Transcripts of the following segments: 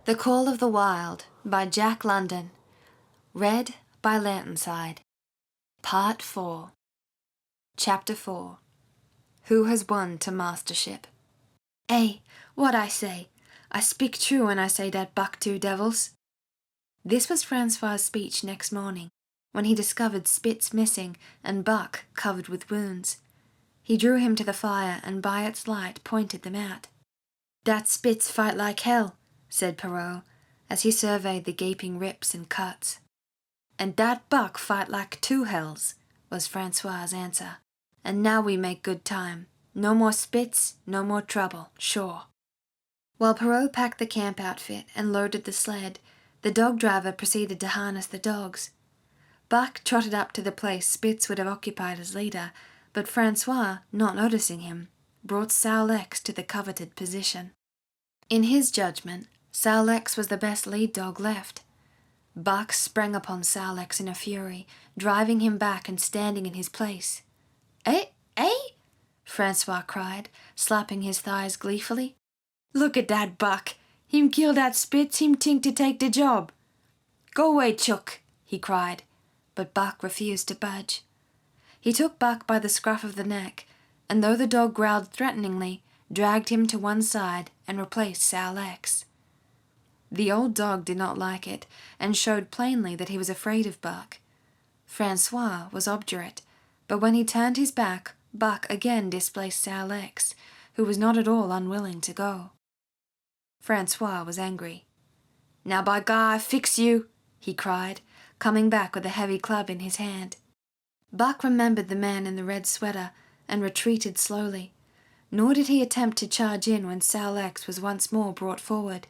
The Call of the Wild by Jack London. Read by Lanternside. Part 4. Chapter 4. Who has won to mastership? "Hey, what I say? I speak true when I say that Buck two devils." This was Francois's speech next morning, when he discovered Spitz missing and Buck covered with wounds. He drew him to the fire and by its light pointed them out. "That Spitz fight like hell," said Perrault, as he surveyed the gaping rips and cuts. "And that Buck fight like two hells," was Francois's answer. "And now we make good time. No more Spitz, no more trouble, sure." While Perrault packed the camp outfit and loaded the sled, the dog driver proceeded to harness the dogs. Buck trotted up to the place Spitz would have occupied as leader, but Francois, not noticing him, brought Sal-Lex to the coveted position. In his judgment, Sal-Lex was the best lead dog left. Buck sprang upon Sal-Lex in a fury, driving him back and standing in his place. "Eh? Francois cried, slapping his thighs gleefully. "Look at that Buck! Him kill that Spitz, him think to take the job." "Go away, Chuck," he cried, but Buck refused to budge. He took Buck by the scruff of the neck, and though the dog growled threateningly, dragged him to one side and replaced Sal-Lex. The old dog did not like it, and showed plainly that he was afraid of Buck. Francois was obdurate, but when he turned his back, Buck again displaced Sal-Lex, who was not at all unwilling to go. Francois was angry. "Now by God, I fix you!" he cried, coming back with a heavy club in his hand. Buck remembered the man in the red sweater and retreated slowly, nor did he attempt to charge in when Sal-Lex was once more brought forward.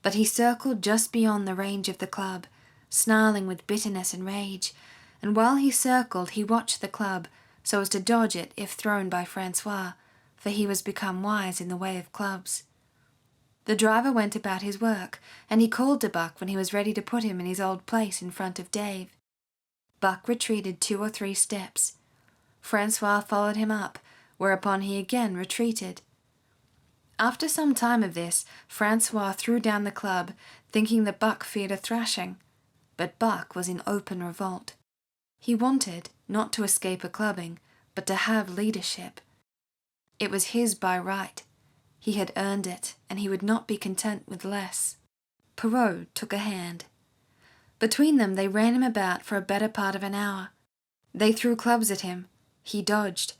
But he circled just beyond the range of the club, snarling with bitterness and rage, and while he circled he watched the club so as to dodge it if thrown by Francois, for he was become wise in the way of clubs. The driver went about his work, and he called to Buck when he was ready to put him in his old place in front of Dave. Buck retreated 2 or 3 steps. Francois followed him up, whereupon he again retreated. After some time of this, Francois threw down the club, thinking that Buck feared a thrashing, but Buck was in open revolt. He wanted not to escape a clubbing, but to have leadership. It was his by right. He had earned it, and he would not be content with less. Perrault took a hand. Between them they ran him about for a better part of an hour. They threw clubs at him. He dodged.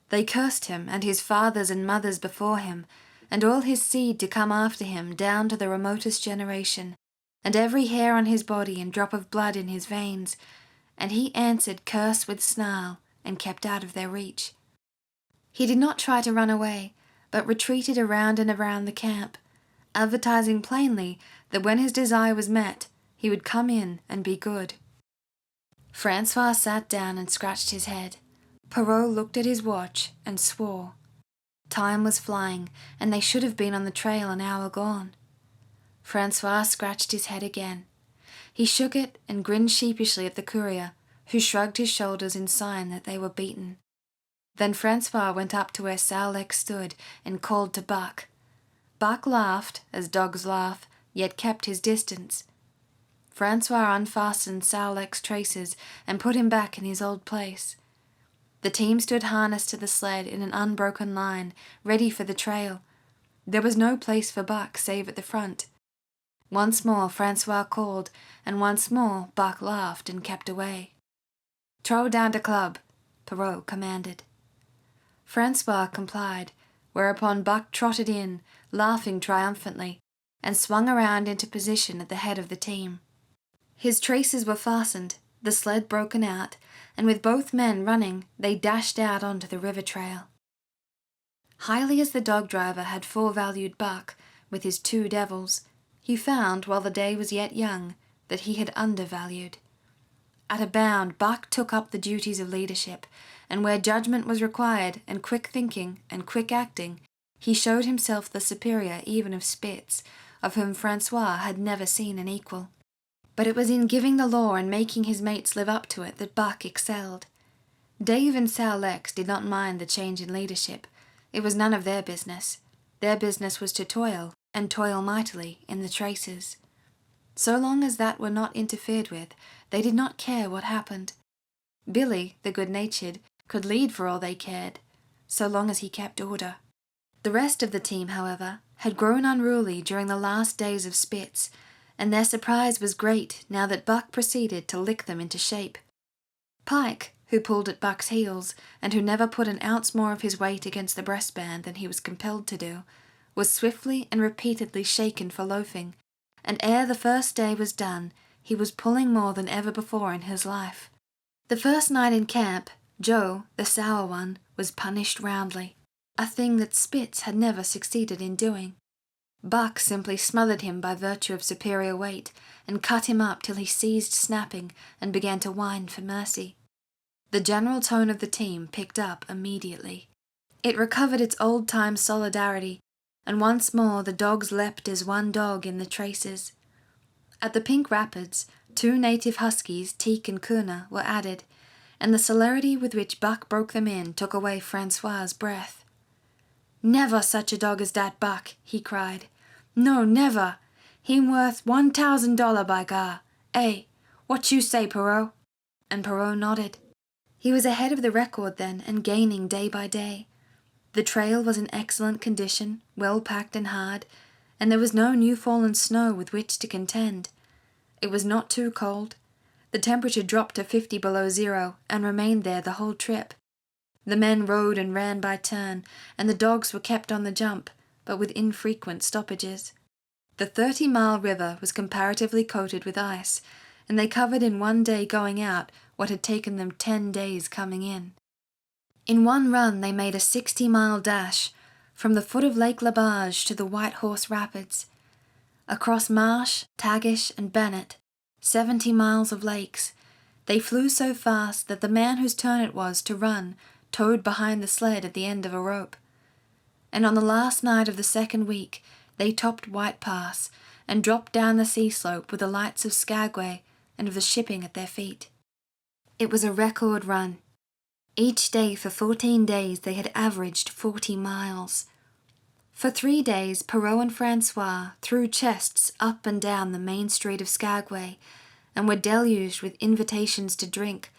They cursed him and his fathers and mothers before him, and all his seed to come after him down to the remotest generation, and every hair on his body and drop of blood in his veins, and he answered curse with snarl and kept out of their reach. He did not try to run away, but retreated around and around the camp, advertising plainly that when his desire was met, he would come in and be good. Francois sat down and scratched his head. Perrault looked at his watch and swore. Time was flying, and they should have been on the trail an hour gone. Francois scratched his head again. He shook it and grinned sheepishly at the courier, who shrugged his shoulders in sign that they were beaten. Then Francois went up to where Sal-Lex stood and called to Buck. Buck laughed, as dogs laugh, yet kept his distance. Francois unfastened Sal-Lex's traces and put him back in his old place. The team stood harnessed to the sled in an unbroken line, ready for the trail. There was no place for Buck save at the front. Once more Francois called, and once more Buck laughed and kept away. "Throw down the club," Perrault commanded. Francois complied, whereupon Buck trotted in, laughing triumphantly, and swung around into position at the head of the team. His traces were fastened, the sled broken out, and with both men running, they dashed out onto the river trail. Highly as the dog driver had forevalued Buck, with his 2 devils, he found, while the day was yet young, that he had undervalued. At a bound, Buck took up the duties of leadership, and where judgment was required, and quick thinking, and quick acting, he showed himself the superior even of Spitz, of whom Francois had never seen an equal. But it was in giving the law and making his mates live up to it that Buck excelled. Dave and Sal-Lex did not mind the change in leadership. It was none of their business. Their business was to toil, and toil mightily in the traces. So long as that were not interfered with, they did not care what happened. Billy, the good-natured, could lead for all they cared, so long as he kept order. The rest of the team, however, had grown unruly during the last days of Spitz, and their surprise was great now that Buck proceeded to lick them into shape. Pike, who pulled at Buck's heels, and who never put an ounce more of his weight against the breastband than he was compelled to do, was swiftly and repeatedly shaken for loafing, and ere the first day was done, he was pulling more than ever before in his life. The first night in camp, Joe, the sour one, was punished roundly, a thing that Spitz had never succeeded in doing. Buck simply smothered him by virtue of superior weight, and cut him up till he ceased snapping and began to whine for mercy. The general tone of the team picked up immediately. It recovered its old-time solidarity, and once more the dogs leapt as one dog in the traces. At the Pink Rapids, 2 native huskies, Teak and Kuna, were added, and the celerity with which Buck broke them in took away Francois's breath. "Never such a dog as dat Buck," he cried. "No, never. Him worth $1,000 by gar. Eh, what you say, Perot?" And Perot nodded. He was ahead of the record then, and gaining day by day. The trail was in excellent condition, well packed and hard, and there was no new fallen snow with which to contend. It was not too cold. The temperature dropped to 50 below zero, and remained there the whole trip. The men rode and ran by turn, and the dogs were kept on the jump, but with infrequent stoppages. The 30-mile river was comparatively coated with ice, and they covered in one day going out what had taken them 10 days coming in. In one run they made a 60-mile dash, from the foot of Lake LaBarge to the White Horse Rapids. Across Marsh, Tagish, and Bennett, 70 miles of lakes, they flew so fast that the man whose turn it was to run towed behind the sled at the end of a rope. And on the last night of the second week, they topped White Pass and dropped down the sea slope with the lights of Skagway and of the shipping at their feet. It was a record run. Each day for 14 days they had averaged 40 miles. For 3 days Perot and Francois threw chests up and down the main street of Skagway and were deluged with invitations to drink,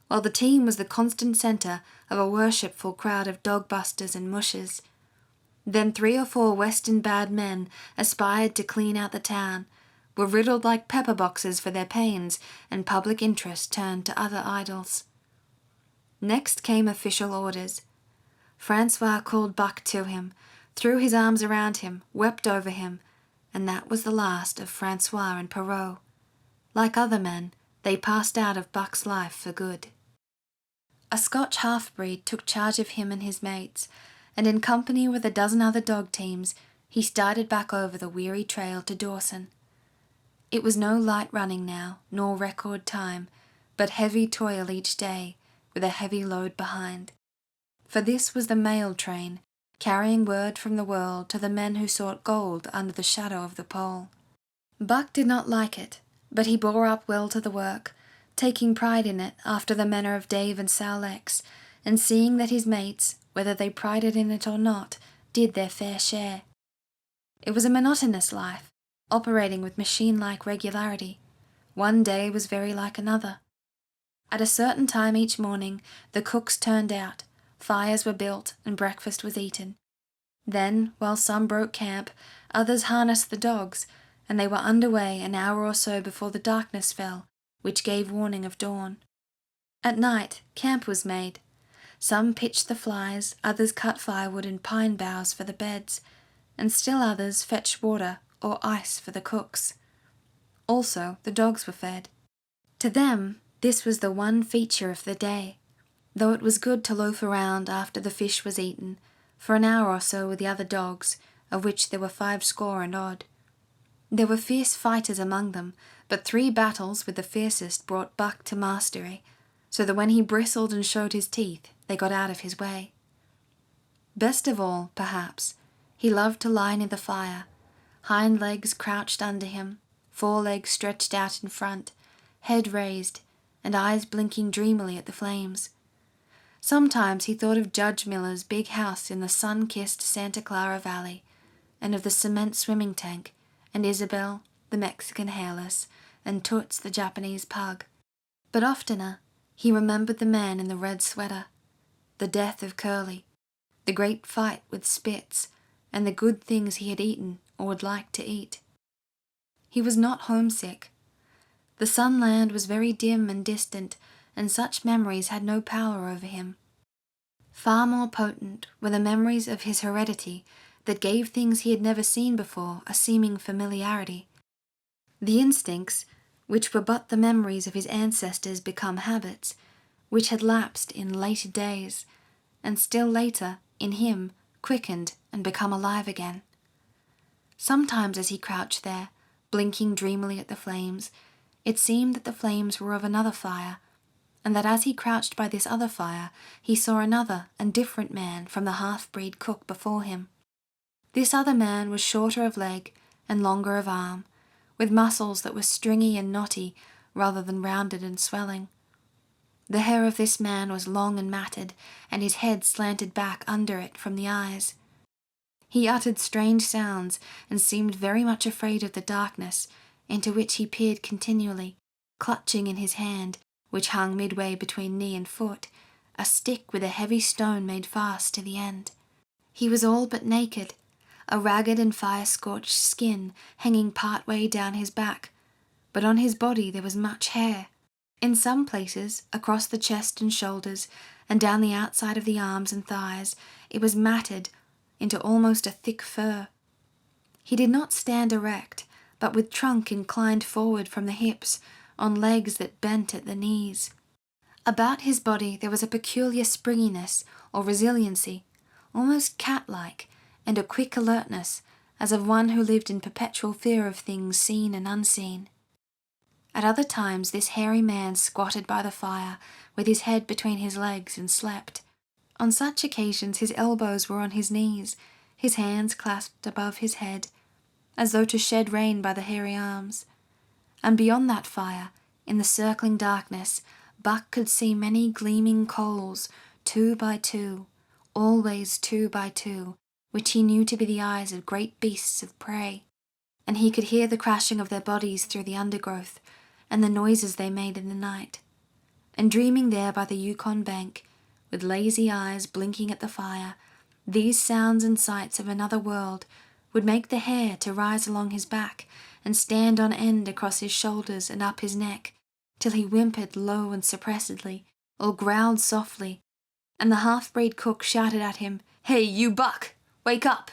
while the team was the constant centre of a worshipful crowd of dog-busters and mushers. Then 3 or 4 Western bad men aspired to clean out the town, were riddled like pepper boxes for their pains, and public interest turned to other idols. Next came official orders. Francois called Buck to him, threw his arms around him, wept over him, and that was the last of Francois and Perot. Like other men, they passed out of Buck's life for good. A Scotch half-breed took charge of him and his mates, and in company with a dozen other dog teams, he started back over the weary trail to Dawson. It was no light running now, nor record time, but heavy toil each day, with a heavy load behind. For this was the mail train, carrying word from the world to the men who sought gold under the shadow of the pole. Buck did not like it, but he bore up well to the work, taking pride in it after the manner of Dave and Sal X, and seeing that his mates, whether they prided in it or not, did their fair share. It was a monotonous life, operating with machine-like regularity. One day was very like another. At a certain time each morning, the cooks turned out, fires were built, and breakfast was eaten. Then, while some broke camp, others harnessed the dogs, and they were under way an hour or so before the darkness fell, which gave warning of dawn. At night, camp was made. Some pitched the flies, others cut firewood and pine boughs for the beds, and still others fetched water or ice for the cooks. Also, the dogs were fed. To them, this was the one feature of the day, though it was good to loaf around after the fish was eaten, for an hour or so with the other dogs, of which there were 50 and odd. There were fierce fighters among them, but 3 battles with the fiercest brought Buck to mastery, so that when he bristled and showed his teeth, they got out of his way. Best of all, perhaps, he loved to lie near the fire, hind legs crouched under him, forelegs stretched out in front, head raised, and eyes blinking dreamily at the flames. Sometimes he thought of Judge Miller's big house in the sun-kissed Santa Clara Valley, and of the cement swimming tank, and Isabel, the Mexican hairless, and Toots, the Japanese pug. But oftener, he remembered the man in the red sweater, the death of Curly, the great fight with Spitz, and the good things he had eaten or would like to eat. He was not homesick. The Sunland was very dim and distant, and such memories had no power over him. Far more potent were the memories of his heredity that gave things he had never seen before a seeming familiarity. The instincts, which were but the memories of his ancestors become habits, which had lapsed in later days, and still later, in him, quickened and become alive again. Sometimes as he crouched there, blinking dreamily at the flames, it seemed that the flames were of another fire, and that as he crouched by this other fire, he saw another and different man from the half-breed cook before him. This other man was shorter of leg and longer of arm, with muscles that were stringy and knotty rather than rounded and swelling. The hair of this man was long and matted, and his head slanted back under it from the eyes. He uttered strange sounds and seemed very much afraid of the darkness, into which he peered continually, clutching in his hand, which hung midway between knee and foot, a stick with a heavy stone made fast to the end. He was all but naked, a ragged and fire-scorched skin hanging part way down his back, but on his body there was much hair. In some places, across the chest and shoulders, and down the outside of the arms and thighs, it was matted into almost a thick fur. He did not stand erect, but with trunk inclined forward from the hips, on legs that bent at the knees. About his body there was a peculiar springiness or resiliency, almost cat-like, and a quick alertness, as of one who lived in perpetual fear of things seen and unseen. At other times this hairy man squatted by the fire, with his head between his legs, and slept. On such occasions his elbows were on his knees, his hands clasped above his head, as though to shed rain by the hairy arms. And beyond that fire, in the circling darkness, Buck could see many gleaming coals, 2 by 2, always 2 by 2, which he knew to be the eyes of great beasts of prey. And he could hear the crashing of their bodies through the undergrowth, and the noises they made in the night. And dreaming there by the Yukon bank, with lazy eyes blinking at the fire, these sounds and sights of another world would make the hair to rise along his back and stand on end across his shoulders and up his neck, till he whimpered low and suppressedly, or growled softly, and the half-breed cook shouted at him, "Hey, you Buck, wake up!"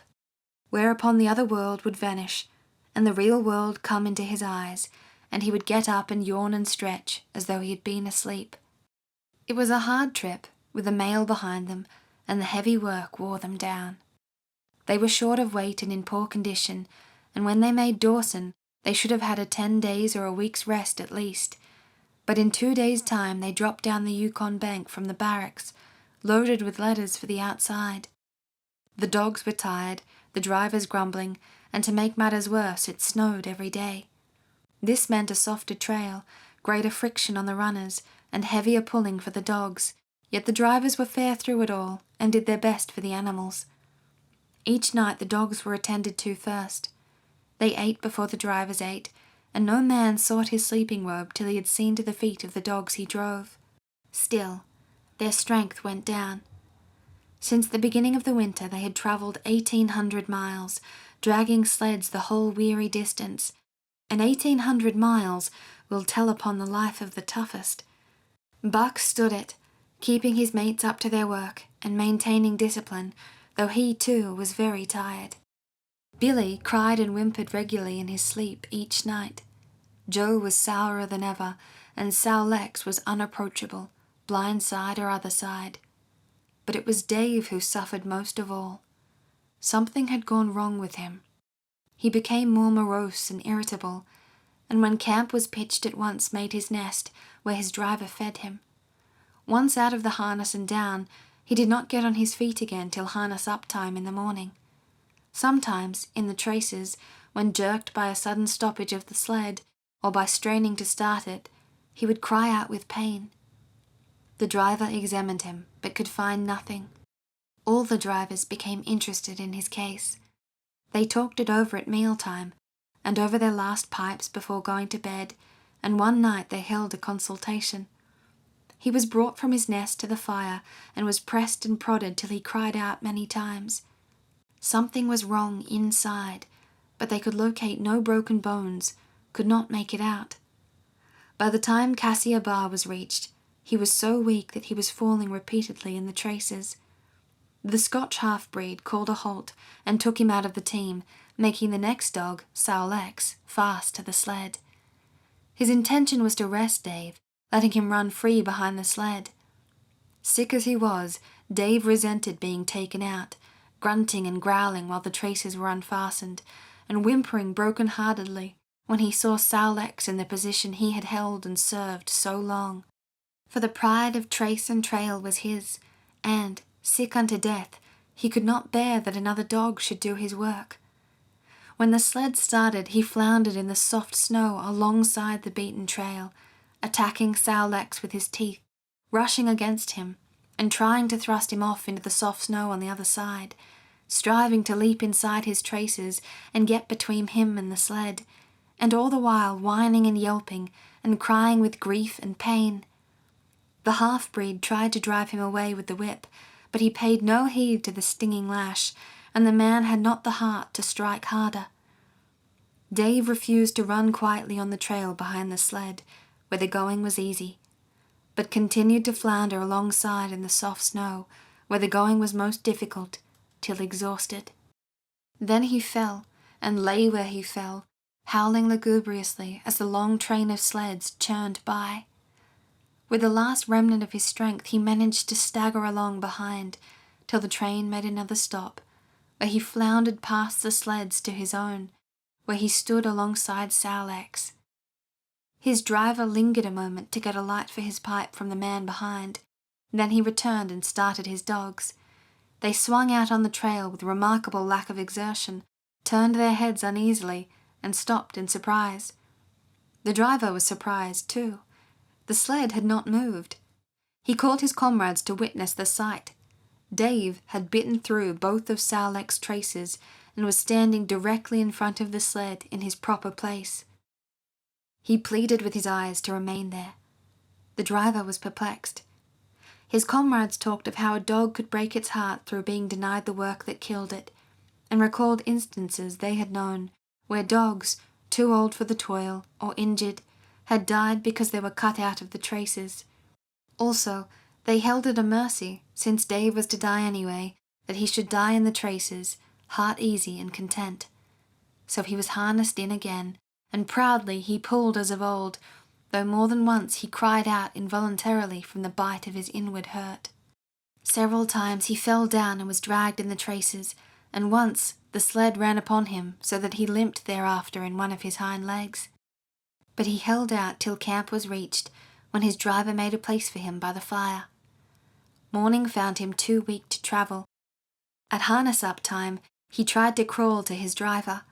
Whereupon the other world would vanish, and the real world come into his eyes, and he would get up and yawn and stretch as though he had been asleep. It was a hard trip, with the mail behind them, and the heavy work wore them down. They were short of weight and in poor condition, and when they made Dawson, they should have had a 10 days or a week's rest at least. But in 2 days' time they dropped down the Yukon bank from the barracks, loaded with letters for the outside. The dogs were tired, the drivers grumbling, and to make matters worse, it snowed every day. This meant a softer trail, greater friction on the runners, and heavier pulling for the dogs, yet the drivers were fair through it all, and did their best for the animals. Each night the dogs were attended to first. They ate before the drivers ate, and no man sought his sleeping robe till he had seen to the feet of the dogs he drove. Still, their strength went down. Since the beginning of the winter they had travelled 1,800 miles, dragging sleds the whole weary distance, and 1,800 miles will tell upon the life of the toughest. Buck stood it, keeping his mates up to their work and maintaining discipline, though he too was very tired. Billy cried and whimpered regularly in his sleep each night. Joe was sourer than ever, and Sal Lex was unapproachable, blind side or other side. But it was Dave who suffered most of all. Something had gone wrong with him. He became more morose and irritable, and when camp was pitched at once made his nest where his driver fed him. Once out of the harness and down, he did not get on his feet again till harness-up time in the morning. Sometimes, in the traces, when jerked by a sudden stoppage of the sled, or by straining to start it, he would cry out with pain. The driver examined him, but could find nothing. All the drivers became interested in his case. They talked it over at mealtime, and over their last pipes before going to bed, and one night they held a consultation. He was brought from his nest to the fire and was pressed and prodded till he cried out many times. Something was wrong inside, but they could locate no broken bones, could not make it out. By the time Cassia Bar was reached, he was so weak that he was falling repeatedly in the traces. The Scotch half-breed called a halt and took him out of the team, making the next dog, Sowlex, fast to the sled. His intention was to rest Dave, letting him run free behind the sled. Sick as he was, Dave resented being taken out, grunting and growling while the traces were unfastened, and whimpering broken-heartedly when he saw Sowlex in the position he had held and served so long. For the pride of trace and trail was his, and, sick unto death, he could not bear that another dog should do his work. When the sled started, he floundered in the soft snow alongside the beaten trail, attacking Sowlex with his teeth, rushing against him, and trying to thrust him off into the soft snow on the other side, striving to leap inside his traces and get between him and the sled, and all the while whining and yelping and crying with grief and pain. The half-breed tried to drive him away with the whip, but he paid no heed to the stinging lash, and the man had not the heart to strike harder. Dave refused to run quietly on the trail behind the sled, where the going was easy, but continued to flounder alongside in the soft snow, where the going was most difficult, till exhausted. Then he fell, and lay where he fell, howling lugubriously as the long train of sleds churned by. With the last remnant of his strength, he managed to stagger along behind, till the train made another stop, where he floundered past the sleds to his own, where he stood alongside Sowlex. His driver lingered a moment to get a light for his pipe from the man behind. Then he returned and started his dogs. They swung out on the trail with remarkable lack of exertion, turned their heads uneasily, and stopped in surprise. The driver was surprised too. The sled had not moved. He called his comrades to witness the sight. Dave had bitten through both of Sowlex's traces and was standing directly in front of the sled in his proper place. He pleaded with his eyes to remain there. The driver was perplexed. His comrades talked of how a dog could break its heart through being denied the work that killed it, and recalled instances they had known where dogs, too old for the toil or injured, had died because they were cut out of the traces. Also, they held it a mercy, since Dave was to die anyway, that he should die in the traces, heart easy and content. So he was harnessed in again, and proudly he pulled as of old, though more than once he cried out involuntarily from the bite of his inward hurt. Several times he fell down and was dragged in the traces, and once the sled ran upon him so that he limped thereafter in one of his hind legs. But he held out till camp was reached, when his driver made a place for him by the fire. Morning found him too weak to travel. At harness-up time, he tried to crawl to his driver.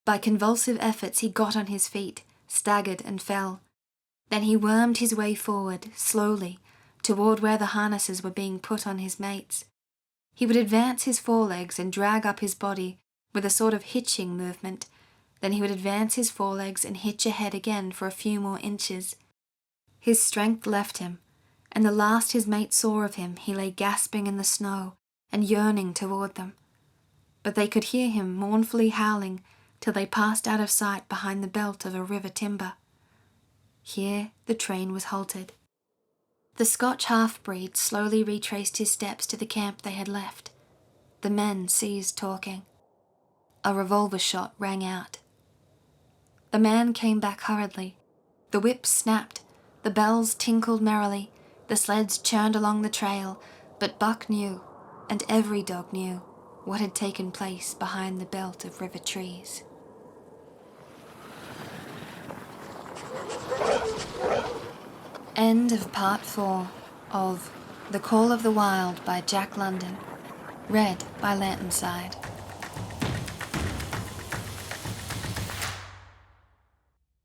By convulsive efforts he got on his feet, staggered and fell. Then he wormed his way forward, slowly, toward where the harnesses were being put on his mates. He would advance his forelegs and drag up his body with a sort of hitching movement. Then he would advance his forelegs and hitch ahead again for a few more inches. His strength left him, and the last his mates saw of him he lay gasping in the snow and yearning toward them. But they could hear him mournfully howling till they passed out of sight behind the belt of a river timber. Here the train was halted. The Scotch half-breed slowly retraced his steps to the camp they had left. The men ceased talking. A revolver shot rang out. The man came back hurriedly. The whips snapped, the bells tinkled merrily, the sleds churned along the trail, but Buck knew, and every dog knew, what had taken place behind the belt of river trees. End of Part 4 of The Call of the Wild by Jack London, read by Lanternside.